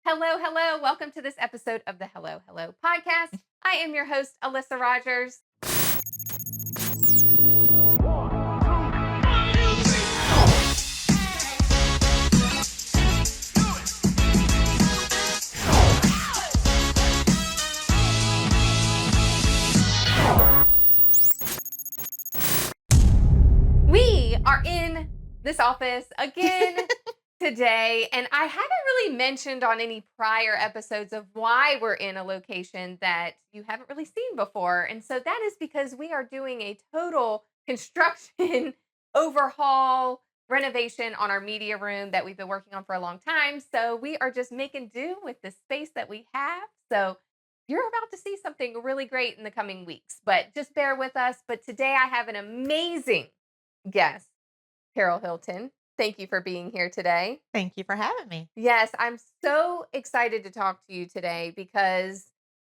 Hello, hello. Welcome to this episode of the Hello, Hello podcast. I am your host, Alyssa Rogers. We are in this office again today, and I haven't really mentioned on any prior episodes of why we're in a location that you haven't really seen before. And so that is because we are doing a total construction overhaul renovation on our media room that we've been working on for a long time. So we are just making do with the space that we have. So you're about to see something really great in the coming weeks, but just bear with us. But today I have an amazing guest, Carol Hylton. Thank you for being here today. Thank you for having me. Yes, I'm so excited to talk to you today because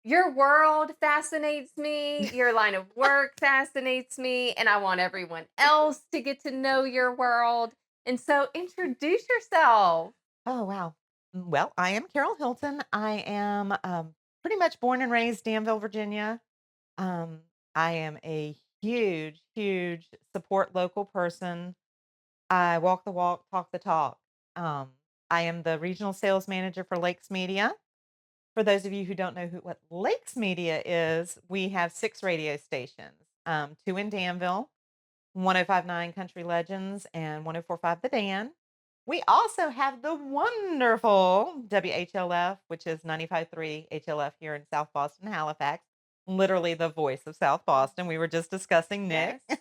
your world fascinates me, your line of work fascinates me, and I want everyone else to get to know your world. And so introduce yourself. Oh, wow. Well, I am Carol Hilton. I am pretty much born and raised Danville, Virginia. Um, I am a huge support local person. I walk the walk, talk the talk. Um, I am the regional sales manager for Lakes Media. For those of you who don't know what Lakes Media is, we have 6 radio stations, 2 in Danville, 1059 Country Legends and 1045 The Dan. We also have the wonderful WHLF, which is 95.3 HLF here in South Boston, Halifax, literally the voice of South Boston. We were just discussing Nick. Yes.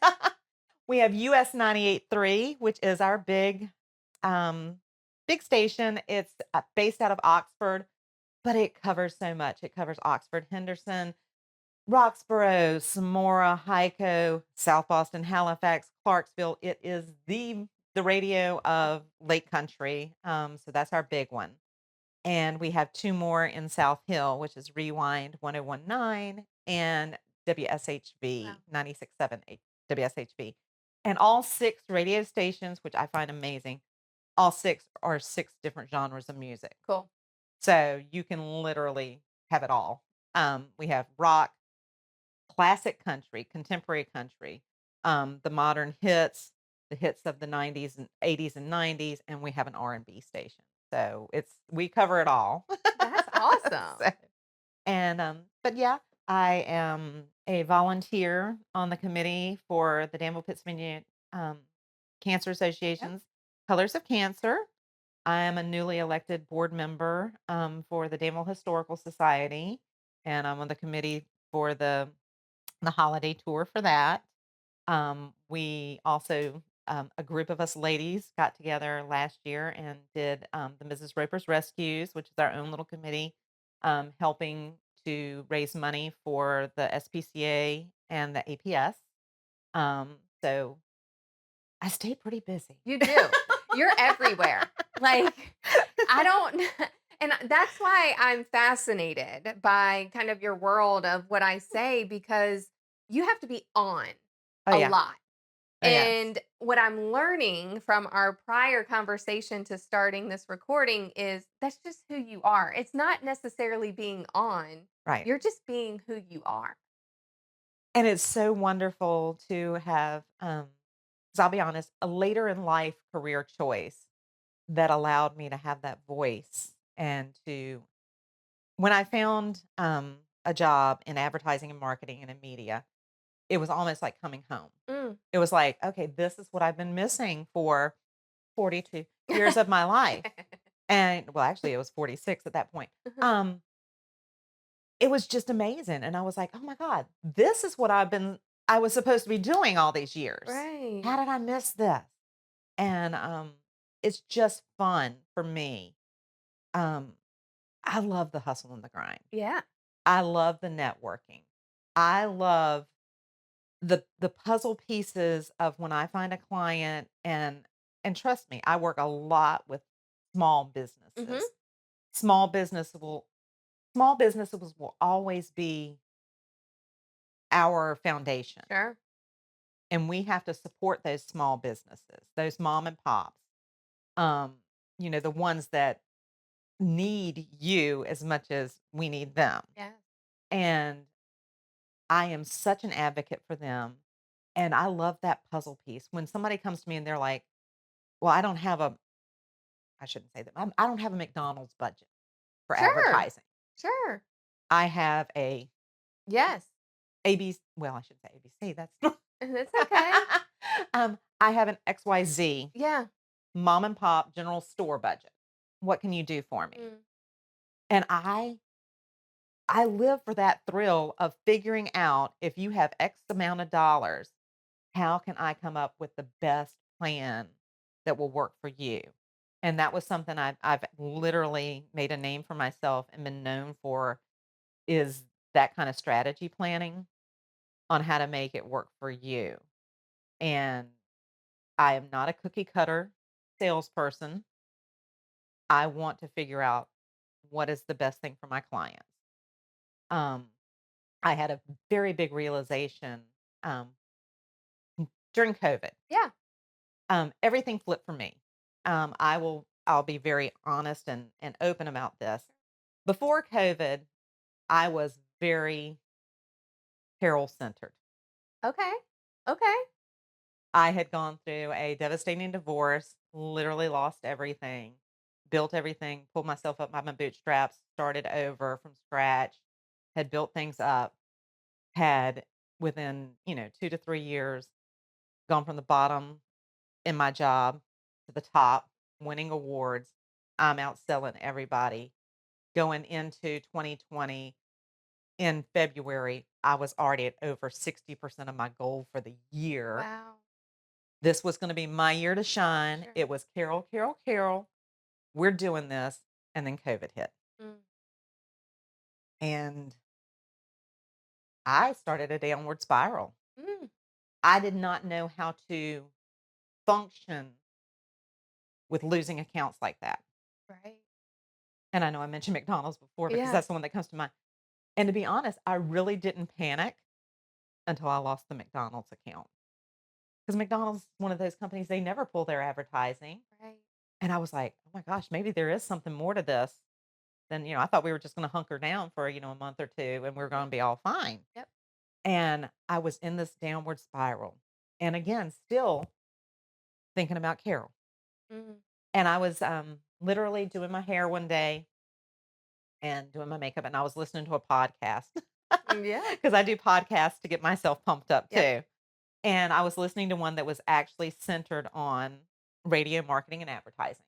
We have US 98.3, which is our um, big station. It's based out of Oxford, but it covers so much. It covers Oxford, Henderson, Roxborough, Samora, Hyco, South Boston, Halifax, Clarksville. It is the radio of Lake Country. So that's our big one. And we have 2 more in South Hill, which is Rewind 1019 and Wow. WSHV 96.7 WSHV. And all 6 radio stations, which I find amazing, all 6 are 6 different genres of music. Cool. So you can literally have it all. We have rock, classic country, contemporary country, the modern hits, the hits of the 90s and 80s and 90s, and we have an R&B station. So we cover it all. That's awesome. So, and but yeah, I am a volunteer on the committee for the Danville Pennsylvania Cancer Yep. Association's Colors of Cancer. I am a newly elected board member for the Danville Historical Society, and I'm on the committee for the holiday tour for that. We also, a group of us ladies got together last year and did the Mrs. Roper's Rescues, which is our own little committee, helping to raise money for the SPCA and the APS. So I stay pretty busy. You do. You're everywhere. Like, I don't, and that's why I'm fascinated by kind of your world of what I say because you have to be on Oh a yeah. lot. Oh yes. And what I'm learning from our prior conversation to starting this recording is that's just who you are. It's not necessarily being on, Right. you're just being who you are. And it's so wonderful to have, 'cause I'll be honest, a later in life career choice that allowed me to have that voice and to when I found, a job in advertising and marketing and in media, it was almost like coming home. Mm. It was like, "Okay, this is what I've been missing for 42 years of my life." And well, actually, it was 46 at that point. Um, it was just amazing, and I was like, "Oh my god, this is what I was supposed to be doing all these years. Right. How did I miss this?" And, it's just fun for me. Um, I love the hustle and the grind. Yeah. I love the networking. I love the puzzle pieces of when I find a client and trust me, I work a lot with small Mhm. businesses. Small business will small businesses will always be our foundation, Sure. and we have to support those small businesses, those mom and pops. Um, the ones that need you as much as we need them. Yeah. And I am such an advocate for them. And I love that puzzle piece. When somebody comes to me and they're like, well, I shouldn't say that. I don't have a McDonald's budget for Sure. advertising. Sure. I have a Yes. ABC, well, I should say ABC. That's That's okay. I have an XYZ Yeah. mom and pop general store budget. What can you do for me? Mm. And I live for that thrill of figuring out if you have X amount of dollars, how can I come up with the best plan that will work for you? And that was something I've literally made a name for myself and been known for is that kind of strategy planning on how to make it work for you. And I am not a cookie cutter salesperson. I want to figure out what is the best thing for my clients. Um, I had a very big realization um, during COVID. Yeah. Everything flipped for me. I'll be very honest and open about this. Before COVID, I was very Carol centered. Okay. Okay. I had gone through a devastating divorce, literally lost everything, built everything, pulled myself up by my bootstraps, started over from scratch, had built things up, had within, 2 to 3 years gone from the bottom in my job to the top, winning awards. I'm outselling everybody. Going into 2020 in February, I was already at over 60% of my goal for the year. Wow. This was going to be my year to shine. Sure. It was Carol, Carol, Carol. We're doing this. And then COVID hit. Mm. And I started a downward spiral. Mm. I did not know how to function with losing accounts like that. Right. And I know I mentioned McDonald's before because Yeah. that's the one that comes to mind. And to be honest, I really didn't panic until I lost the McDonald's account. Because McDonald's is one of those companies, they never pull their advertising. Right. And I was like, oh my gosh, maybe there is something more to this than, I thought we were just going to hunker down for, a month or two and we are going to be all fine. Yep. And I was in this downward spiral. And again, still thinking about Carol. Mm. And I was literally doing my hair one day and doing my makeup, and I was listening to a podcast Yeah. because I do podcasts to get myself pumped up Yep. too. And I was listening to one that was actually centered on radio marketing and advertising.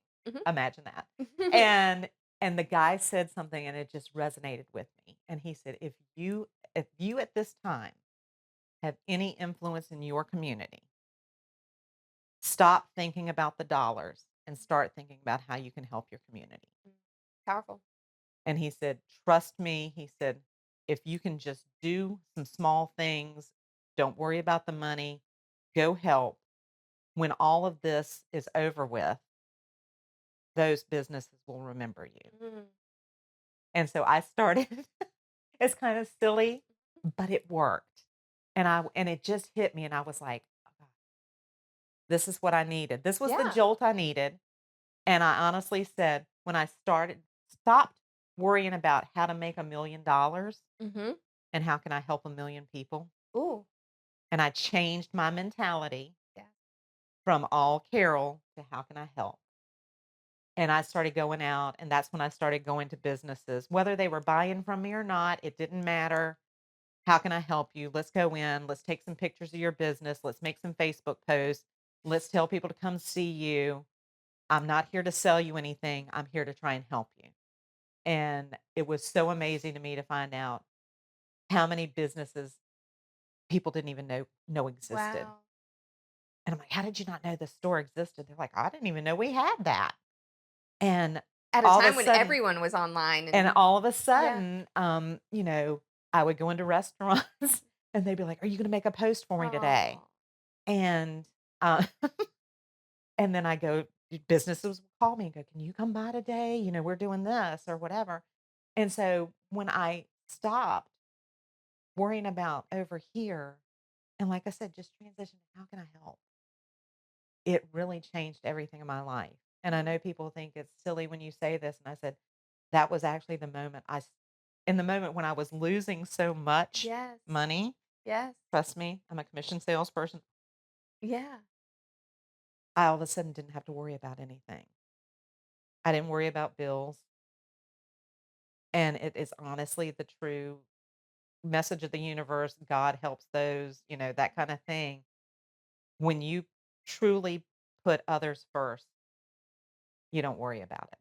Imagine that. Mhm. And the guy said something and it just resonated with me. And he said, if you at this time have any influence in your community, stop thinking about the dollars and start thinking about how you can help your community. Powerful. And he said, trust me. He said, if you can just do some small things, don't worry about the money, go help. When all of this is over with, those businesses will remember you. Mm. And so I started, it's kind of silly, but it worked. And it just hit me and I was like, "Oh, God, this is what I needed. This was the Yeah. jolt I needed." And I honestly said, when I stopped worrying about how to make $1 million Mhm. and how can I help 1 million people. Ooh. And I changed my mentality Yeah. from all Carol to how can I help. And I started going out, and that's when I started going to businesses, whether they were buying from me or not, it didn't matter. How can I help you? Let's go in. Let's take some pictures of your business. Let's make some Facebook posts. Let's tell people to come see you. I'm not here to sell you anything. I'm here to try and help you. And it was so amazing to me to find out how many businesses people didn't even know existed. Wow. And I'm like, "How did you not know this store existed?" They're like, "I didn't even know we had that." And At a all of a time when sudden everyone was online and and all of a yeah. sudden, I would go into restaurants and they'd be like, "Are you gonna make a post for me today?" Oh. And, uh, and then I go businesses would call me and go, "Can you come by today? We're doing this," or whatever. And so when I stopped worrying about over here, and like I said, just transition to how can I help? It really changed everything in my life. And I know people think it's silly when you say this, and I said, that was actually the moment in the moment when I was losing so much Yes. money, Yes. trust me, I'm a commission salesperson. Yeah. I all of a sudden didn't have to worry about anything. I didn't worry about bills. And it is honestly the true message of the universe. God helps those, that kind of thing. When you truly put others first, you don't worry about it.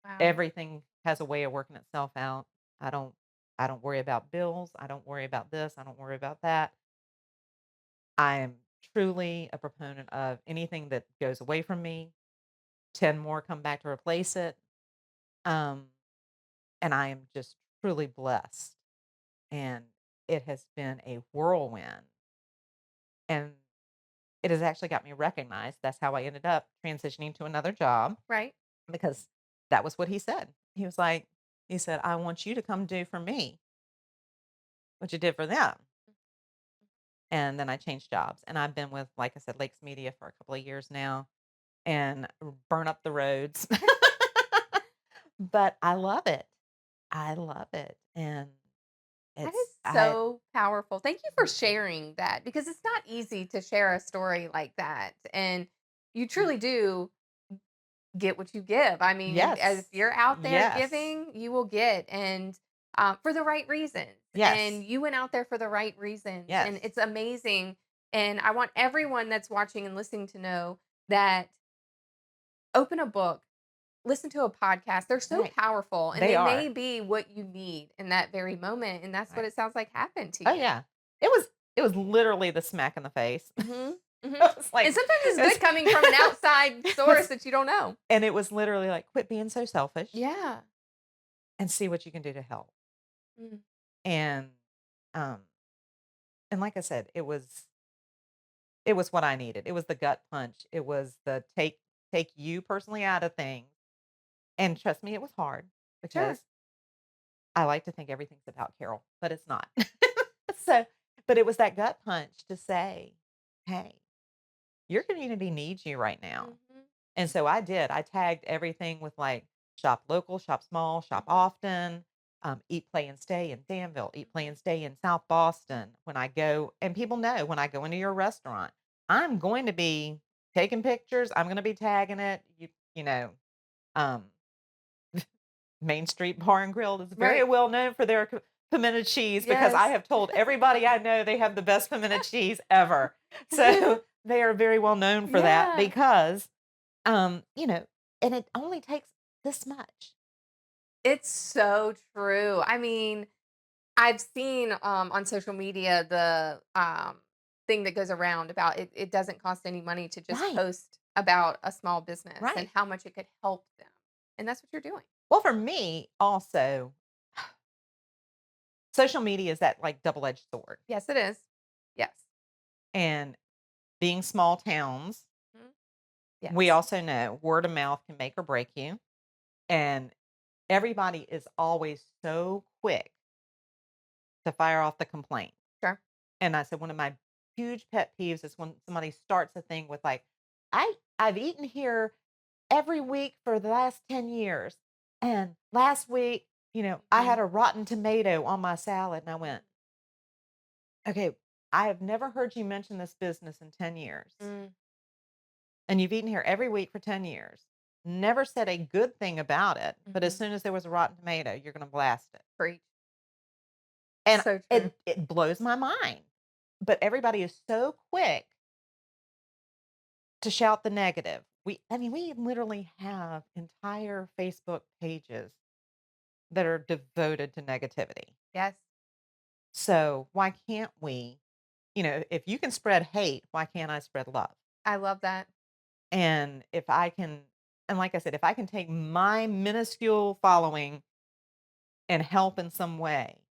Wow. Everything has a way of working itself out. I don't I don't worry about bills. I don't worry about this. I don't worry about that. I am truly a proponent of anything that goes away from me, 10 more come back to replace it. Um, and I am just truly blessed. And it has been a whirlwind. And it has actually got me recognized. That's how I ended up transitioning to another job Right. because that was what he said. He said, I want you to come do for me what you did for them. And then I changed jobs. And I've been with, like I said, Lakes Media for a couple of years now and burn up the roads. But I love it. I love it. And That it's is so powerful. Thank you for sharing that because it's not easy to share a story like that. And you truly do get what you give. I mean, as yes. you're out there Yes. giving, you will get, and for the right reasons. And Yes. you went out there for the right reasons, and Yes. it's amazing. And I want everyone that's watching and listening to know that open a book, listen to a podcast. They're so Right. powerful, and They they may are. be what you need in that very moment. And that's what Right. it sounds like happened to Oh, you. yeah. It was literally the smack in the face. Mhm, mhm. It was And like sometimes it's it was good coming from an outside it source was that you don't know. and it was literally like, "Quit being so selfish Yeah. and see what you can do to help." Mm. And, um, and like I said, it was what I needed. It was the gut punch. It was the take you personally out of things. And trust me, it was hard Sure. because I like to think everything's about Carol, but it's not. So, but it was that gut punch to say, "Hey, your community needs you right now." Mhm, And so I did. I tagged everything with like shop local, shop small, shop mhm, often, eat, play, and stay in Danville, eat, play, mhm. and stay in South Boston. When I go, and people know when I go into your restaurant, I'm going to be taking pictures. I'm going to be tagging it. Um, Main Street Bar and Grill is very Right. well known for their pimento cheese because I Yes. have told everybody I know they have the best pimento cheese ever. So they are very well known for that Yeah. because, um, you know, and it only takes this much. It's so true. I mean, I've seen, on social media the, thing that goes around about it doesn't cost any money to just Right, post about a small business and right. how much it could help them, and that's what you're doing. Well, for me, also, social media is that like double edged sword. Yes, it is. Yes. And being small towns, Mhm. we Yes. also know word of mouth can make or break you. And everybody is always so quick to fire off the complaint. Sure. And I said one of my huge pet peeves is when somebody starts a thing with like, I've eaten here every week for the last 10 years. And last week, I had Mhm. a rotten tomato on my salad. And I went, okay, I have never heard you mention this business in 10 years. Mm. And you've eaten here every week for 10 years. Never said a good thing about it. But as Mhm. soon as there was a rotten tomato, you're going to blast it. Preach. And So true. it blows my mind. But everybody is so quick to shout the negative. We literally have entire Facebook pages that are devoted to negativity. Yes. So why can't we, if you can spread hate, why can't I spread love? I love that. And if I can, and like I said, if I can take my minuscule following and help in some way,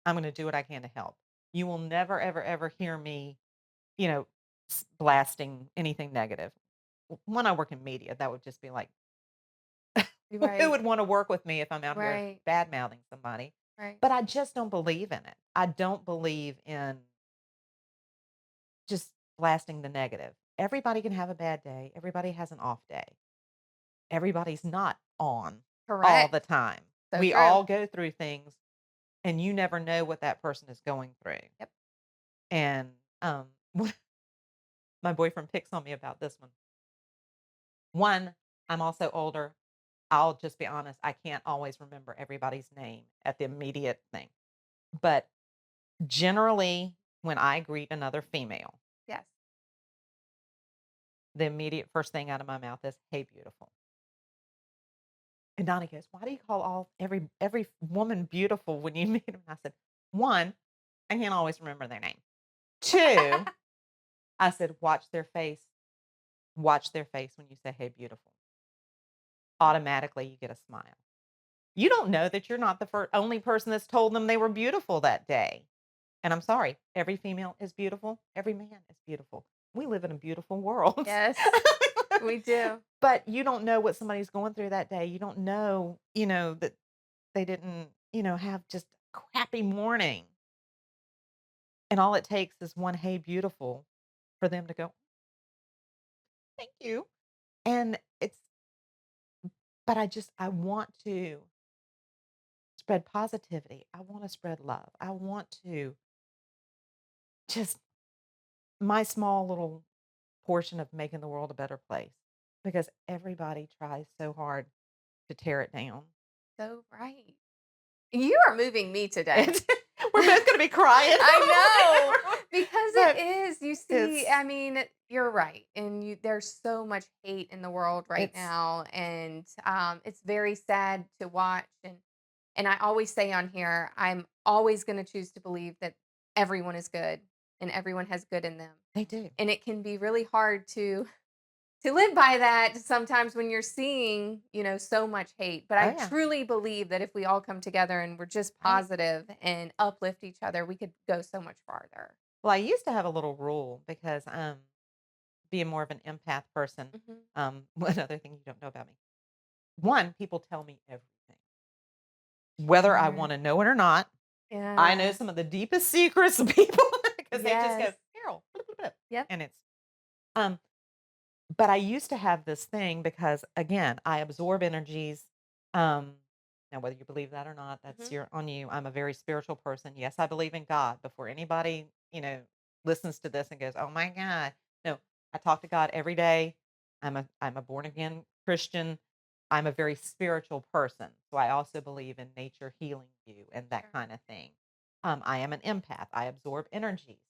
I'm going to do what I can to help. You will never, ever, ever hear me, you know, blasting anything negative. When I work in media, that would just be like, who Right. would want to work with me if I'm out here Right. bad mouthing somebody? Right. But I just don't believe in it. I don't believe in just blasting the negative. Everybody can have a bad day. Everybody has an off day. Everybody's not on. all Correct. the time. So We true. all go through things, and you never know what that person is going through. Yep. And, my boyfriend picks on me about this one. One, I'm also older. I'll just be honest, I can't always remember everybody's name at the immediate thing. But generally, when I greet another female, Yes. the immediate first thing out of my mouth is, "Hey, beautiful." And Donnie goes, "Why do you call every woman beautiful when you meet them?" I said, "One, I can't always remember their name. Two, I said, watch their face. Watch their face when you say, 'Hey, beautiful.' Automatically, you get a smile. You don't know that you're not the only person that's told them they were beautiful that day. And I'm sorry, every female is beautiful. Every man is beautiful. We live in a beautiful world. Yes, we do. But you don't know what somebody's going through that day. You don't know, that they didn't, have just a crappy morning. And all it takes is one, "Hey, beautiful," for them to go, "Thank you." And but I want to spread positivity. I want to spread love. I want to just my small little portion of making the world a better place because everybody tries so hard to tear it down. So right. You are moving me today. And we're both going to be crying. I know, because it But is. You see, it's I mean, you're right, and there's so much hate in the world right it's now, and it's very sad to watch. And I always say on here, I'm always going to choose to believe that everyone is good and everyone has good in them, they do. and it can be really hard to live by that sometimes when you're seeing, so much hate. But Oh I yeah. truly believe that if we all come together and we're just Right. positive and uplift each other, we could go so much farther. Well, I used to have a little rule because being more of an empath person, Mhm. one other thing you don't know about me. One, people tell me everything. Whether I Smart. want to know it or not, I know Yeah. some of the deepest secrets of people because they just go, Yes. "Carol," blah, blah, blah," Yep. and it's um but I used to have this thing because again, I absorb energies. Um Now whether you believe that or not, that's Mhm. your on you. I'm a very spiritual person. Yes, I believe in God. Before anybody, listens to this and goes, "Oh my God." No, I talk to God every day. I'm a born again Christian. I'm a very spiritual person. So I also believe in nature healing you and that Sure. kind of thing. I am an empath. I absorb energies.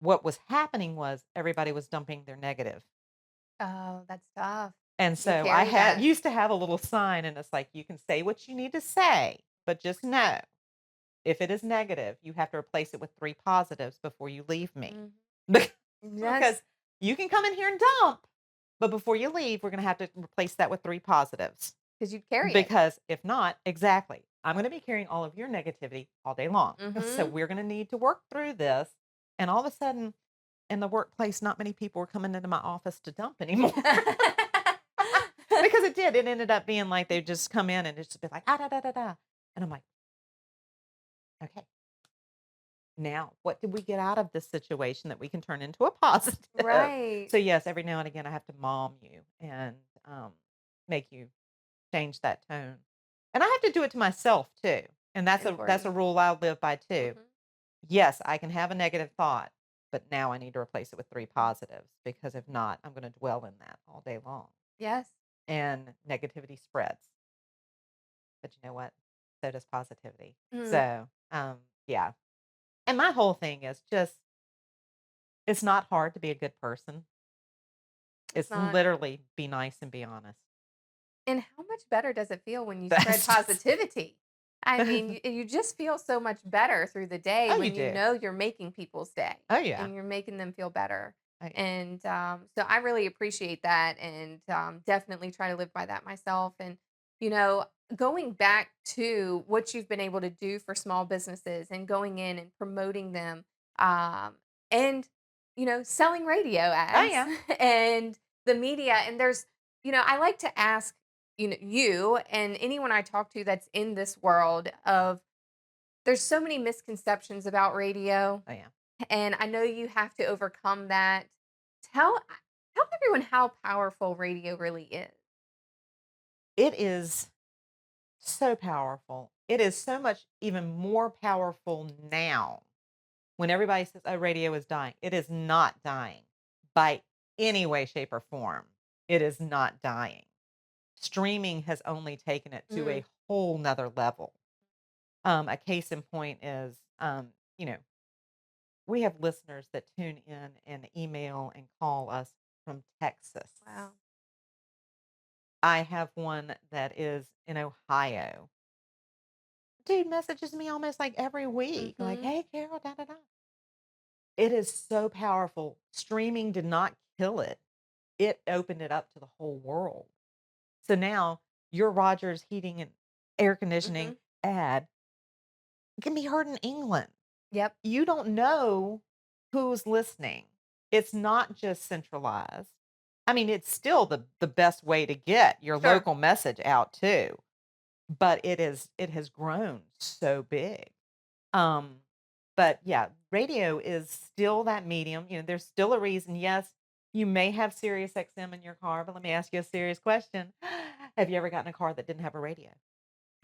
What was happening was everybody was dumping their negative. Oh, that's tough. And You so I carry had that. used to have a little sign and it's like, you can say what you need to say, but just know if it is negative, you have to replace it with 3 positives before you leave me. Mhm. Bec- Because Yes, you can come in here and dump, but before you leave, we're going to have to replace that with 3 positives. because you carry it. Because if not, exactly, I'm going to be carrying all of your negativity all day long. So Mhm. we're going to need to work through this. And all of a sudden, in the workplace, not many people were coming into my office to dump anymore. Because it did. It ended up being like they just come in and it's just be like, ah, da, da, da, da. And I'm like, okay, now what did we get out of this situation that we can turn into a positive? Right. So, yes, every now and again, I have to mom you and make you change that tone. And I have to do it to myself too. And that's a Important. rule I live by too. Mhm. Yes, I can have a negative thought, but now I need to replace it with 3 Mhm. positives because if not, I'm going to dwell in that all day long Yes. and negativity spreads. But you know what? So does positivity. Mm. So, yeah. And my whole thing is just it's not hard to be a good person. It's It's not. literally be nice and be honest. And how much better does it feel when you spread That's just positivity? I mean, you just feel so much better through the day Oh, you when you do. know you're making people's day Oh, yeah. and you're making them feel better. Oh, yeah. And so I really appreciate that and definitely try to live by that myself. And, you know, going back to what you've been able to do for small businesses and going in and promoting them and, selling radio Oh, ads yeah. and the media. And I like to ask you and anyone I talk to that's in this world of there's so many misconceptions about radio, Oh, yeah. and I know you have to overcome that. Tell everyone how powerful radio really is. It is so powerful. It is so much even more powerful now when everybody says, "Oh, radio is dying." It is not dying by any way, shape, or form. It is not dying. Streaming has only taken it to Mm, a whole nother level. A case in point is, you know, we have listeners that tune in and email and call us from Texas. wow. I have one that is in Ohio. Dude messages me almost like every week, like, Mhm. "Hey, Carol, da da da." It is so powerful. Streaming did not kill it. It opened it up to the whole world. So now your Rogers heating and air conditioning Mhm. ad can be heard in England. Yep. You don't know who's listening. It's not just centralized. I mean, it's still the best way to get your Sure. local message out too, but it has grown so big. Um, but yeah, radio is still that medium. You know, there's still a reason. Yes, you may have Sirius XM in your car, but let me ask you a serious question. Have you ever gotten a car that didn't have a radio?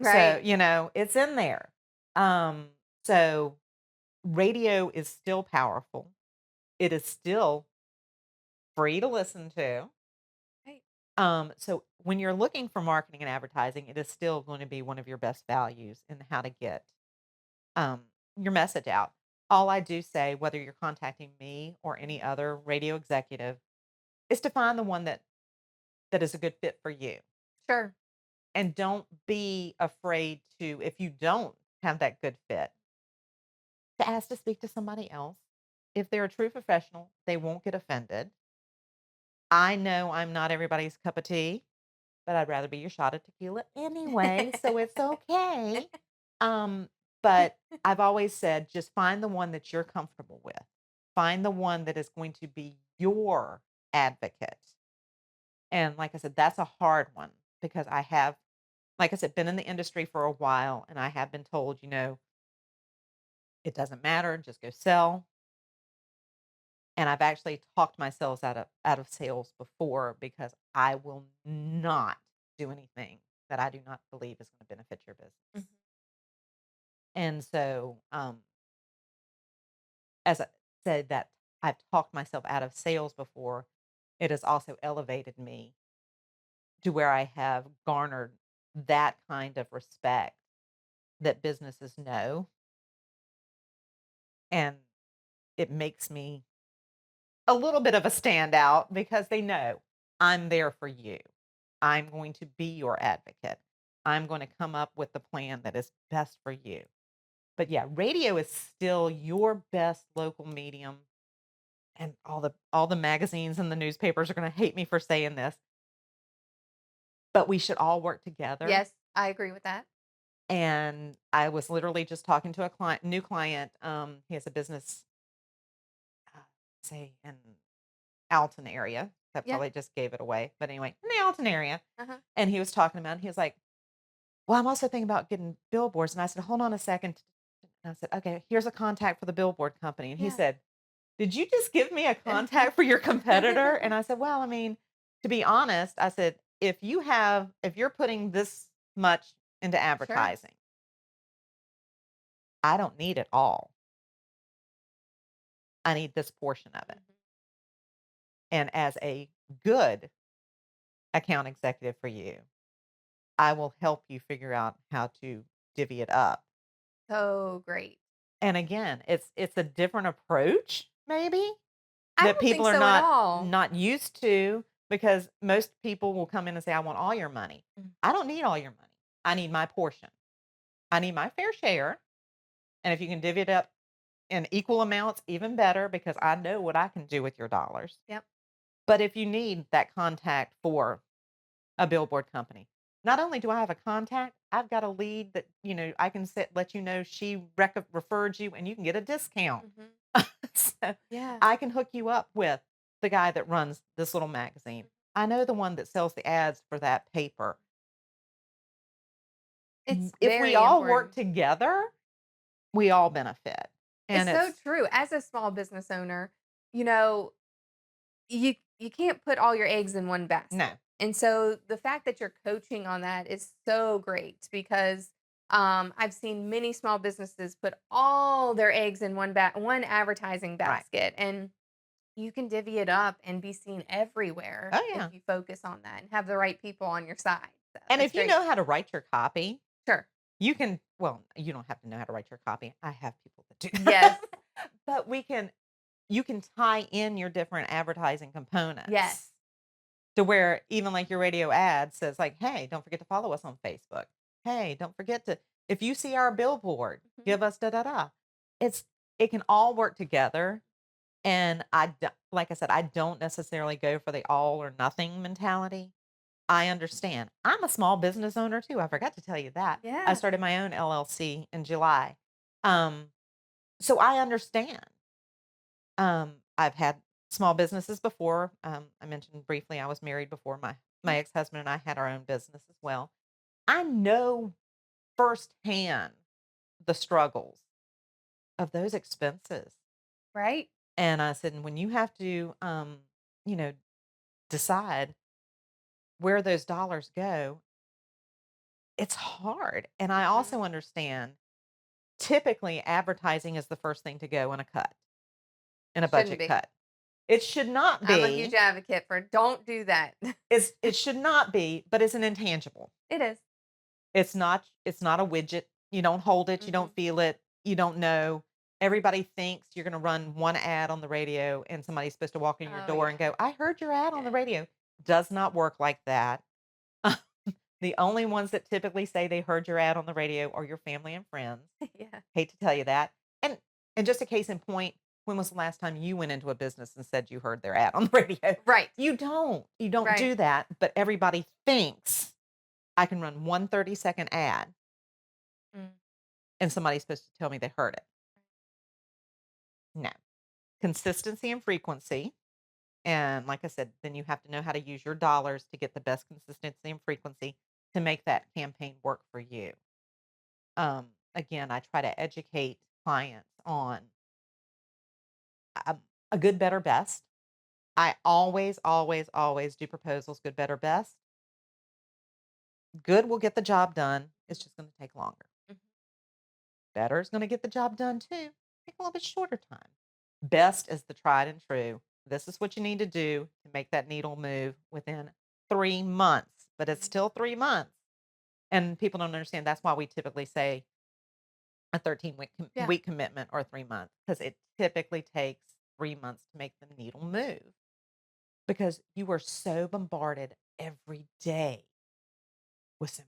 So, Right. it's in there. Um, so radio is still powerful. It is still free to listen to. Right. So when you're looking for marketing and advertising, it is still going to be one of your best values in how to get um, your message out. All I do say, whether you're contacting me or any other radio executive, is to find the one that is a good fit for you. Sure. And don't be afraid to, if you don't have that good fit, to ask to speak to somebody else. If they're a true professional, they won't get offended. I know I'm not everybody's cup of tea, but I'd rather be your shot of tequila anyway, so it's okay. Um, but I've always said just find the one that you're comfortable with. Find the one that is going to be your advocate. And like I said, that's a hard one because I have, like I said, been in the industry for a while and I have been told, it doesn't matter, just go sell. And I've actually talked myself out of sales before because I will not do anything that I do not believe is going to benefit your business. Mhm. And so, as I said that I've talked myself out of sales before, it has also elevated me to where I have garnered that kind of respect that businesses know, and it makes me a little bit of a standout because they know I'm there for you. I'm going to be your advocate. I'm going to come up with the plan that is best for you. But yeah, radio is still your best local medium, and all the magazines and the newspapers are going to hate me for saying this, but we should all work together. Yes, I agree with that. And I was literally just talking to a new client. He has a business, uh, say in Alton area. That Yeah. probably just gave it away. But anyway, in the Alton area. Uh-huh. And he was talking about, he was like, "Well, I'm also thinking about getting billboards." And I said, "Hold on a second." And I said, "Okay, here's a contact for the billboard company." And he Yeah. said, "Did you just give me a contact for your competitor?" And I said, "Well, I mean, to be honest," I said, if you're putting this much into Sure. advertising, I don't need it all. I need this portion of it." Mhm. And as a good account executive for you, I will help you figure out how to divvy it up. So great. And again, it's a different approach maybe I that don't think people are so at not all. not used to, because most people will come in and say, "I want all your money." Mm. I don't need all your money. I need my portion. I need my fair share. And if you can divvy it up in equal amounts, even better, because I know what I can do with your dollars. Yep. But if you need that contact for a billboard company, not only do I have a contact, I've got a lead that, I can let you know she referred you and you can get a discount. Mhm. So Yeah. I can hook you up with the guy that runs this little magazine. I know the one that sells the ads for that paper. It's If we very all work important. together, we all benefit. It's And so it's true. As a small business owner, you know, you can't put all your eggs in one no, basket. And so the fact that you're coaching on that is so great because I've seen many small businesses put all their eggs in one advertising Right. basket, and you can divvy it up and be seen everywhere Oh, if yeah. you focus on that and have the right people on your side. So And that's if you great. know how to write your copy, Sure. you can, well, you don't have to know how to write your copy. I have people that do Yes. that. But you can tie in your different advertising Yes. components to where even like your radio ad says like, "Hey, don't forget to follow us on Facebook. Hey, don't forget to if you see our billboard, Mhm. give us da da da." It's it can all work together, and like I said, I don't necessarily go for the all or nothing mentality. I understand. I'm a small business owner too. I forgot to tell you that. I Yeah. started my own LLC in July. Um, so I understand. I've had small businesses before. I mentioned briefly I was married before my Mhm. ex-husband and I had our own business as well. I know firsthand the struggles of those expenses. Right? And I said, and when you have to you know, decide where those dollars go, it's hard. And I Mhm. also understand typically advertising is the first thing to go in a Shouldn't budget be. cut. It should not I'm a huge be. advocate for don't do that. It should not be, but it's an intangible. It is. It's not a widget. You don't hold it, you don't Mhm. feel it, you don't know. Everybody thinks you're gonna run one ad on the radio and somebody's supposed to walk in your Oh, door and yeah. go, "I heard your ad on the Yeah. radio." Does not work like that. The only ones that typically say they heard your ad on the radio are your family and friends. Yeah. Hate to tell you that. And just a case in point, when was the last time you went into a business and said you heard their ad on the radio? Right. You don't. You don't Right. do that, but everybody thinks I can run one 30-second ad Mm. and somebody's supposed to tell me they heard it. No. Consistency and frequency. And like I said, then you have to know how to use your dollars to get the best consistency and frequency to make that campaign work for you. Again, I try to educate clients on a good, better, best. I always, always, always do proposals, good, better, best. Good will get the job done. It's just going to take longer. Mhm. Better is going to get the job done too. Take a little bit shorter time. Best is the tried and true. This is what you need to do to make that needle move within 3 months, but it's Mhm. still 3 months. And people don't understand. That's why we typically say a 13-week Yeah. week commitment or 3 months because it typically takes 3 months to make the needle move because you are so bombarded every day with so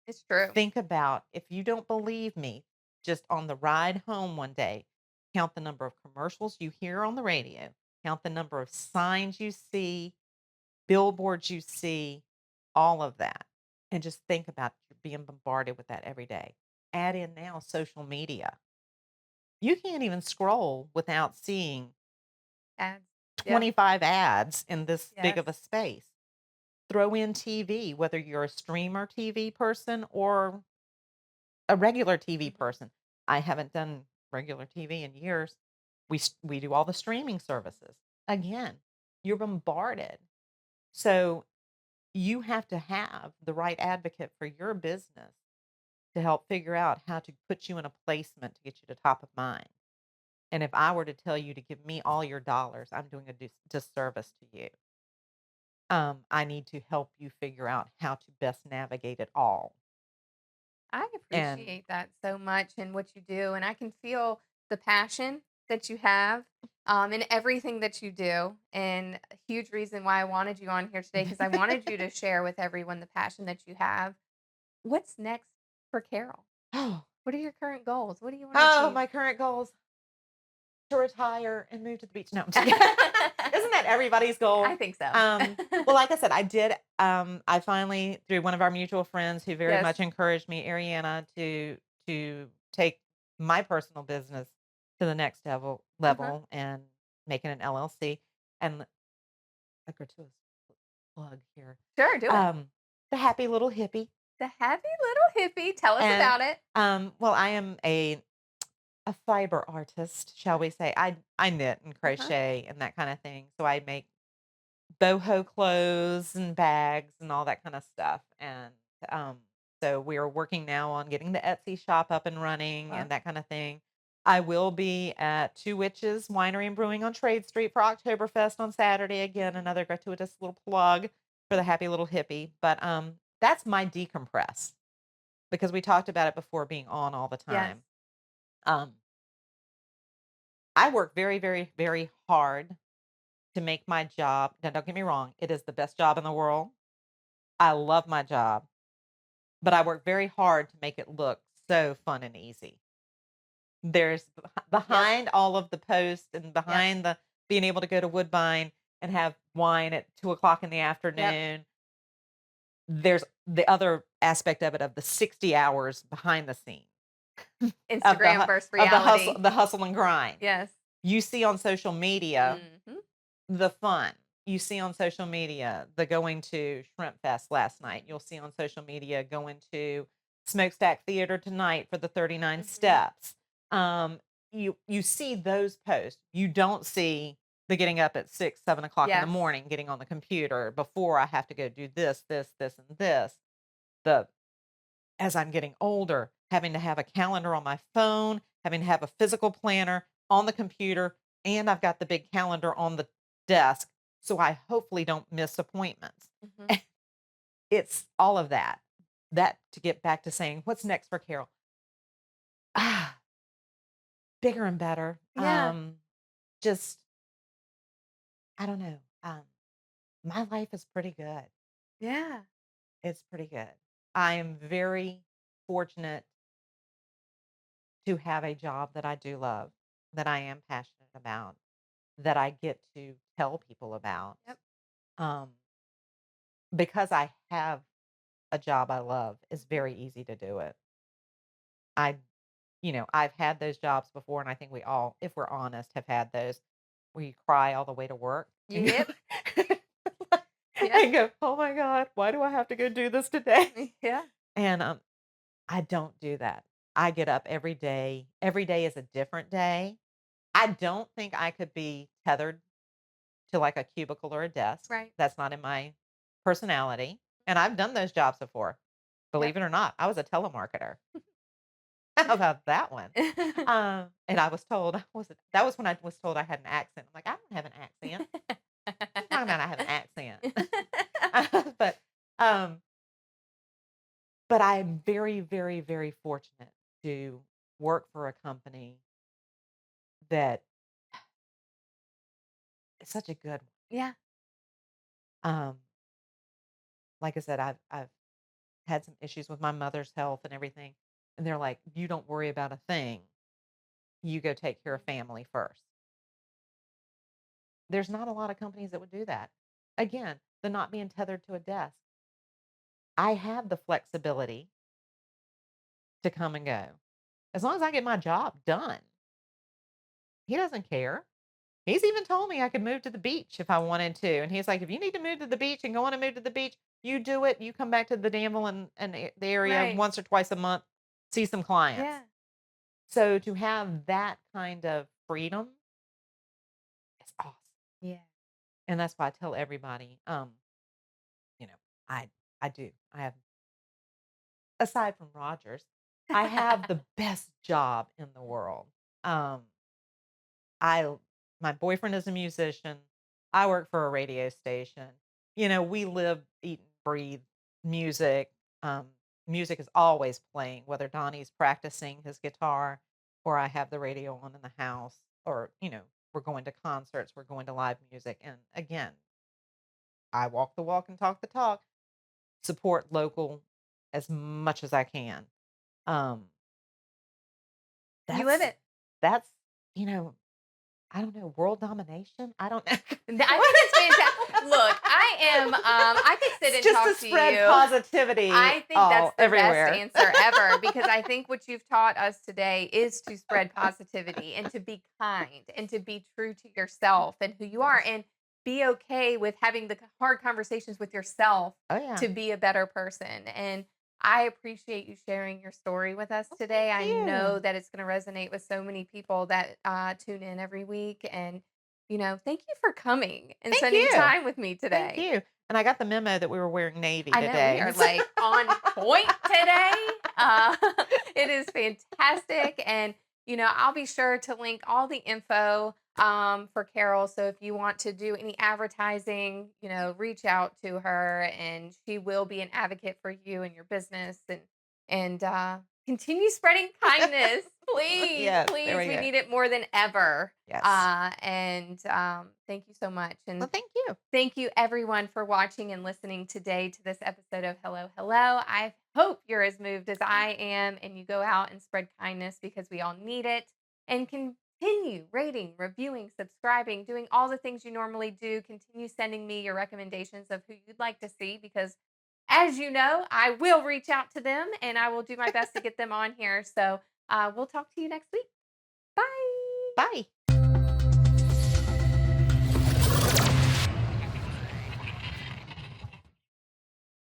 It's true. think about if you don't believe me, just on the ride home one day, count the number of commercials you hear on the radio, count the number of signs you see, billboards you see, all of that. And just think about you being bombarded with that every day. Add in now social media. You can't even scroll without seeing Ads. Yeah. 25 ads in this big Yes. of a space. Throw in TV, whether you're a streamer TV person or a regular TV Mhm. person. I haven't done regular TV in years. We do all the streaming services. Again, you're bombarded. So you have to have the right advocate for your business to help figure out how to put you in a placement to get you to top of mind. And if I were to tell you to give me all your dollars, I'm doing a disservice to you. I need to help you figure out how to best navigate it all. I And appreciate that so much and what you do. And I can feel the passion that you have in everything that you do. And a huge reason why I wanted you on here today, because I wanted you to share with everyone the passion that you have. What's next for Carol? oh, What are your current goals? What do you want to oh, achieve? my current goals to retire and move to the beach. No, I'm just kidding. Isn't that everybody's I goal? think so. Well, like I said, I finally, through one of our mutual friends who very Yes. much encouraged me, Ariana, to take my personal business to the next Uh-huh. level and making an LLC. And a gratuitous plug here. Sure, do it. Um, the Happy Little Hippie. The Happy Little Hippie. Tell us And about it. well, I am a fiber artist, shall we say. I knit and Uh-huh. crochet and that kind of thing. So I make boho clothes and bags and all that kind of stuff. And um, so we are working now on getting the Etsy shop up and running Well, and that kind of thing. I will be at Two Witches Winery and Brewing on Trade Street for Oktoberfest on Saturday. Again, another gratuitous little plug for the Happy Little Hippie. But that's my decompress because we talked about it before being on all the yes. time. Um, I work very, very, very hard to make my job. Now, don't get me wrong, it is the best job in the world. I love my job, but I work very hard to make it look so fun and easy. There's Yep. behind all of the posts and Yep. behind the being able to go to Woodbine and have wine at 2 o'clock in the Yep. afternoon. There's the other aspect of it of the 60 hours behind the scenes of Instagram versus reality. the hustle and grind. Yes. You see on social media Mhm. the fun. You see on social media the going to Shrimp Fest last night. You'll see on social media going to Smokestack Theater tonight for the 39 Mhm. Steps. Um, you see those posts. You don't see the getting up at 6, 7 o'clock in the Yes. morning, getting on the computer before I have to go do this, this, this, and this. The As I'm getting older, having to have a calendar on my phone, having to have a physical planner on the computer, and I've got the big calendar on the desk, so I hopefully don't miss appointments. Mhm. It's all of that. That to get back to saying, what's next for Carol? Ah, bigger and better. Yeah. Just I don't know. My life is pretty good. Yeah. It's pretty good. I am very fortunate to have a job that I do love, that I am passionate about, that I get to tell people about. Yep. Um, because I have a job I love, it's very easy to do it. I, I've had those jobs before, and I think we all, if we're honest, have had those where you cry all the way to work and Yep. go, Yeah. and go, oh my God, why do I have to go do this today? Yeah. And I don't do that. I get up every day. Every day is a different day. I don't think I could be tethered to like a cubicle or a desk. Right. That's not in my personality. And I've done those jobs before. Yep. Believe it or not, I was a telemarketer. How about that one? And I was told, that was when I was told I had an accent. I'm like, I don't have an accent. What are you talking about? I have an accent. Um, but I'm very, very, very fortunate to work for a company that is such a good Yeah. one. Like I said, I've had some issues with my mother's health and everything. And they're like, you don't worry about a thing. You go take care of family first. There's not a lot of companies that would do that. Again, the not being tethered to a desk. I have the flexibility to come and go. As long as I get my job done, he doesn't care. He's even told me I could move to the beach if I wanted to. And he's like, if you need to move to the beach and go on and move to the beach, you do it. You come back to the Danville and the area Right. once or twice a month, see some clients. Yeah. So to have that kind of freedom is awesome. Yeah. And that's why I tell everybody, you know, I I do. I have aside from Rogers, I have the best job in the world. Um, I my boyfriend is a musician. I work for a radio station. We live, eat, and breathe music. Um, Music is always playing, whether Donnie's practicing his guitar or I have the radio on in the house, or we're going to concerts, we're going to live music. And again, I walk the walk and talk the talk, support local as much as I can. Um, You live that's it. that's you know I don't know, world domination? I don't know. I think it's fantastic. Look, I could sit It's and just to talk to spread you. positivity I think that's all the best everywhere. answer ever because I think what you've taught us today is to spread positivity and to be kind and to be true to yourself and who you are Yes. and be okay with having the hard conversations with yourself Oh, yeah. to be a better person. And I appreciate you sharing your story with us Well, thank today. I know you. that it's going to resonate with so many people that tune in every week. And thank you for coming and Thank spending you. time with me Thank today. you. And I got the memo that we were wearing navy I know we today. are like on point today. It is fantastic. And, I'll be sure to link all the info for Carol. So if you want to do any advertising, reach out to her and she will be an advocate for you and your business and continue spreading kindness. Please, Yes, there please. we We go. need it more than ever. Yes. And thank you so much. Well, And thank you. thank you, everyone, for watching and listening today to this episode of Hello, Hello. I hope you're as moved as I am and you go out and spread kindness because we all need it. And continue rating, reviewing, subscribing, doing all the things you normally do. Continue sending me your recommendations of who you'd like to see because, as you know, I will reach out to them and I will do my best to get them on here. So we'll talk to you next week. Bye. Bye.